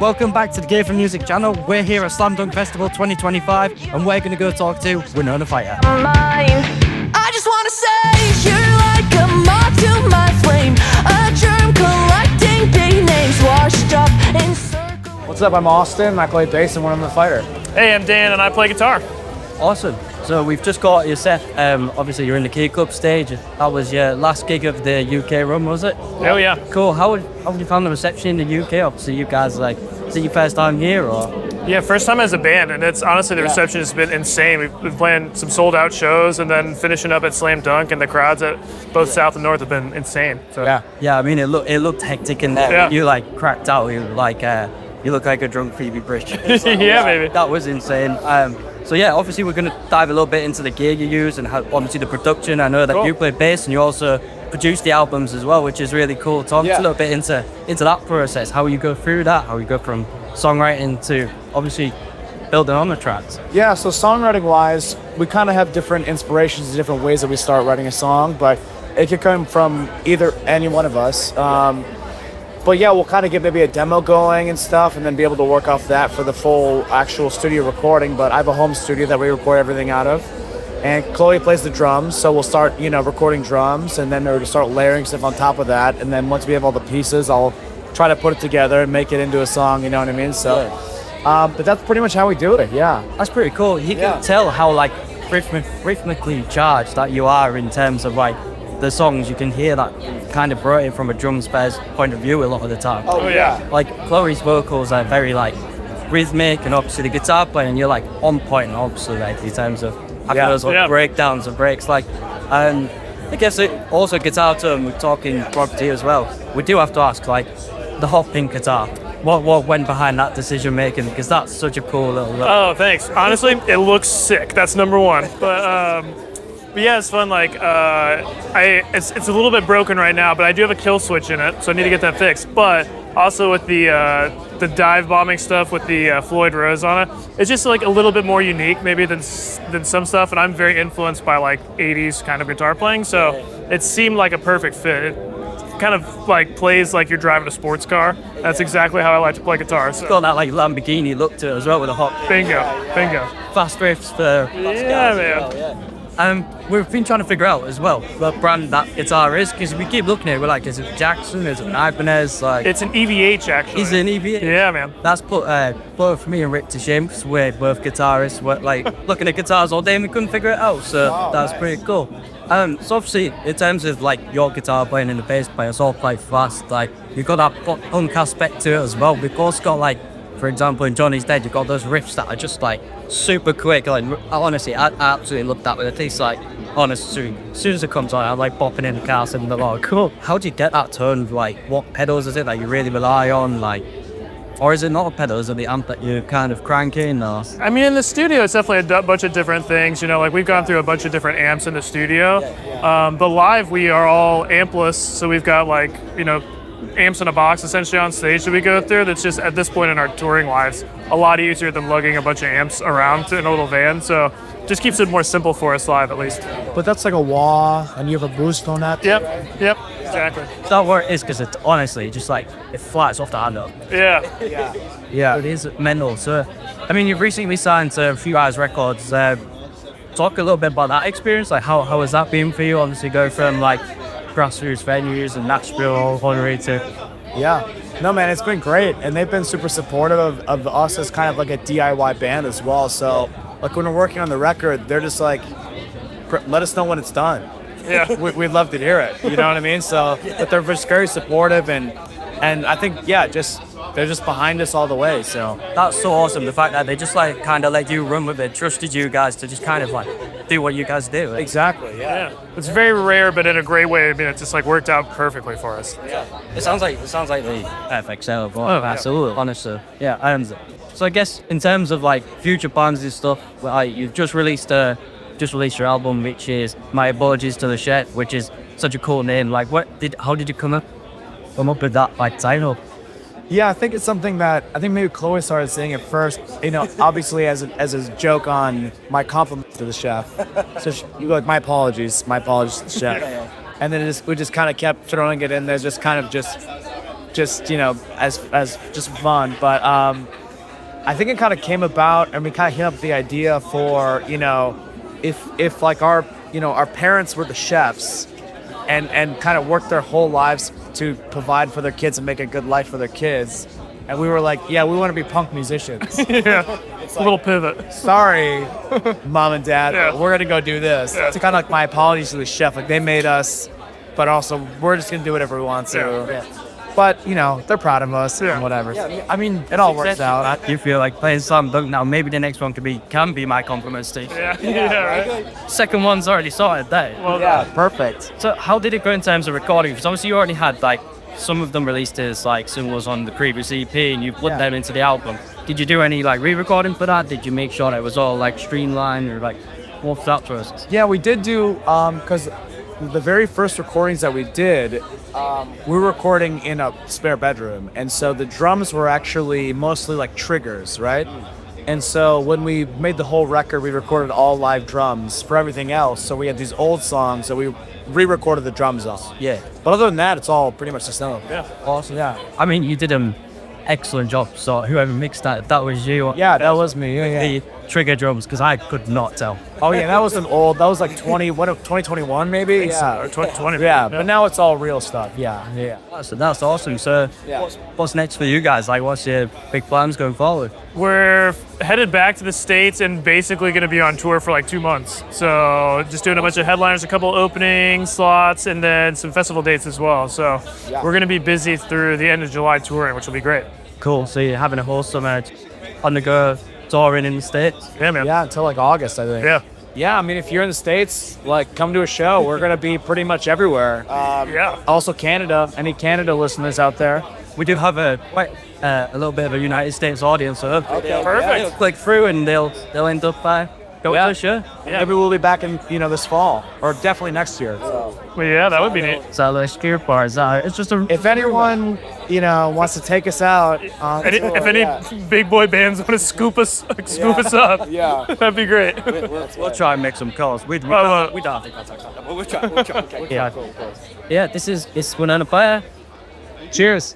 Welcome back to the Gear for Music channel. We're here at Slam Dunk Festival 2025 and we're going to go talk to Winona Fighter. I just wanna say you're like a moth to my flame, a germ collecting big names washed up in circles. What's up? I'm Austin. I play bass and Winona Fighter. Hey, I'm Dan and I play guitar. Awesome. So we've just got your set. Obviously you're in the Key Club stage. That was your last gig of the UK run, was it? Oh yeah. Cool. How have you found the reception in the UK? Obviously you guys is it your first time here or? Yeah, first time as a band, and it's honestly the reception has been insane. We've been playing some sold out shows and then finishing up at Slam Dunk, and the crowds at both South and North have been insane. So Yeah, I mean it looked hectic in there. Yeah. You cracked out. You look like a drunk Phoebe Bridge. yeah, baby. That was insane. So yeah, obviously we're going to dive a little bit into the gear you use and how, obviously the production. I know that Cool. you play bass and you also produce the albums as well, which is really cool. Talk us a little bit into that process, how you go through that, how you go from songwriting to obviously building on the tracks. Yeah, so songwriting wise, we kind of have different inspirations and different ways that we start writing a song, but it could come from either any one of us. But yeah, we'll kind of get maybe a demo going and stuff and then be able to work off that for the full actual studio recording. But I have a home studio that we record everything out of. And Chloe plays the drums, so we'll start, recording drums and then we'll start layering stuff on top of that. And then once we have all the pieces, I'll try to put it together and make it into a song, you know what I mean? So, but that's pretty much how we do it, yeah. That's pretty cool. You can tell how rhythmically charged that you are in terms of the songs. You can hear that kind of brought in from a drum spares point of view a lot of the time. Oh yeah. Like Chloe's vocals are very rhythmic, and obviously the guitar playing you're on point, obviously in terms of having those breakdowns and breaks. I guess it also guitar tone. We're talking property as well. We do have to ask the Hot Pink guitar. What went behind that decision making? Because that's such a cool little look. Oh, thanks. Honestly, it looks sick. That's number one. But yeah, it's fun. It's a little bit broken right now, but I do have a kill switch in it, so I need to get that fixed. But also with the dive bombing stuff with the Floyd Rose on it, it's just a little bit more unique maybe than some stuff. And I'm very influenced by 80s kind of guitar playing, so it seemed like a perfect fit. It kind of plays like you're driving a sports car. That's exactly how I like to play guitar. So. It's got that Lamborghini look to it as well with a hot bingo. Fast riffs for fast Yeah, guys man. as well, we've been trying to figure out as well what brand that guitar is, because we keep looking at it, we're is it Jackson, is it an Ibanez? It's an EVH actually. Is it an EVH? Yeah, man. That's put both me and Rick to shame, because we're both guitarists. We're looking at guitars all day and we couldn't figure it out, so that's nice. Pretty cool. So obviously in terms of your guitar playing and the bass player, it's all quite fast. You've got that punk aspect to it as well. We've also got for example, in Johnny's Dead, you've got those riffs that are just super quick. Honestly, I absolutely love that. But it tastes honestly, as soon as it comes on, I'm bopping in the car saying, "Oh, cool." How do you get that tone? What pedals is it that you really rely on? Or is it not a pedal? Is it the amp that you're kind of cranking? Or? I mean, in the studio, it's definitely a bunch of different things. We've gone through a bunch of different amps in the studio. But live, we are all ampless, so we've got amps in a box essentially on stage that we go through. That's just at this point in our touring lives a lot easier than lugging a bunch of amps around in a little van. So just keeps it more simple for us live at least. But that's a wah, and you have a boost on that? Yep, exactly. That where it is, because it's honestly just it flies off the handle. Yeah. It is mental. So, I mean, you've recently signed to a few Eyes Records. Talk a little bit about that experience. How has that been for you? Obviously, go from grassroots venues and Nashville all the way to. Yeah. No, man, it's been great. And they've been super supportive of us as kind of a DIY band as well. So, when we're working on the record, they're just let us know when it's done. Yeah. We'd love to hear it. You know what I mean? So, but they're just very supportive and I think, they're just behind us all the way. So that's so awesome. The fact that they just kind of let you run with it, trusted you guys to just kind of do what you guys do. Exactly. Yeah. It's very rare, but in a great way. I mean, it just worked out perfectly for us. Yeah. It sounds like the perfect setup. Absolutely. Honestly. Yeah. So I guess in terms of future plans and stuff, you've just released your album, which is My Apologies to the Chef, which is such a cool name. How did you come up with that title? Yeah, I think it's something that I think maybe Chloe started saying it first. Obviously as a joke on my compliment to the chef. So you go my apologies to the chef. And then we just kind of kept throwing it in there, just kind of just as just fun. But I think it kind of came about, and we kind of came up with the idea for if like our our parents were the chefs, and kind of worked their whole lives to provide for their kids and make a good life for their kids. And we were like, yeah, we want to be punk musicians. Yeah, it's a little pivot. Sorry, mom and dad, Yeah. but we're gonna go do this. Yeah. It's kind of like my apologies to the chef. Like they made us, but also we're just gonna do whatever we want to. Yeah. But they're proud of us Yeah. and whatever. I mean, It all works out. You feel like playing slam dunk now. Maybe the next one can be my compliment, Steve. Yeah, right. Second one's already sorted there. Well, Yeah, perfect. So how did it go in terms of recording? Because obviously you already had like some of them released as like singles on the previous EP, and you put Yeah. them into the album. Did you do any like re-recording for that? Did you make sure that it was all like streamlined or like what's that process? Yeah, we did do because the very first recordings that we did, we were recording in a spare bedroom, and so the drums were actually mostly like triggers, right? And so when we made the whole record, we recorded all live drums for everything else. So we had these old songs that we re-recorded the drums on. Yeah. But other than that, it's all pretty much the same. Yeah. Awesome. Yeah. I mean, you did an excellent job. So whoever mixed that, if that was you. Yeah, that was me. Yeah. The trigger drums, because I could not tell. Oh yeah, that was like 2021 maybe. Yeah. Or 2020. Yeah, but now it's all real stuff. Yeah. So that's awesome. So Yeah. what's next for you guys? Like, what's your big plans going forward? We're headed back to the States and basically going to be on tour for like 2 months. So just doing a bunch of headliners, a couple opening slots, and then some festival dates as well. So we're going to be busy through the end of July touring, which will be great. Cool. So you're having a whole summer on the go touring in the States. Yeah, man. Yeah, until like August, I think. Yeah. Yeah, I mean, if you're in the States, like, come to a show. We're gonna be pretty much everywhere. Yeah. Also, Canada. Any Canada listeners out there? We do have a little bit of a United States audience, so Okay, Perfect. they'll click through and they'll end up going to the show. Yeah. Maybe we'll be back in this fall, or definitely next year. Well, yeah, that would be neat. So let's gear bars. It's just a If anyone wants to take us out, If any big boy bands want to scoop us up, yeah. that'd be great. we'll try and make some calls. We Well, don't have to contact them, but we'll try. Yeah. Yeah. This is Winona Fighter. Cheers.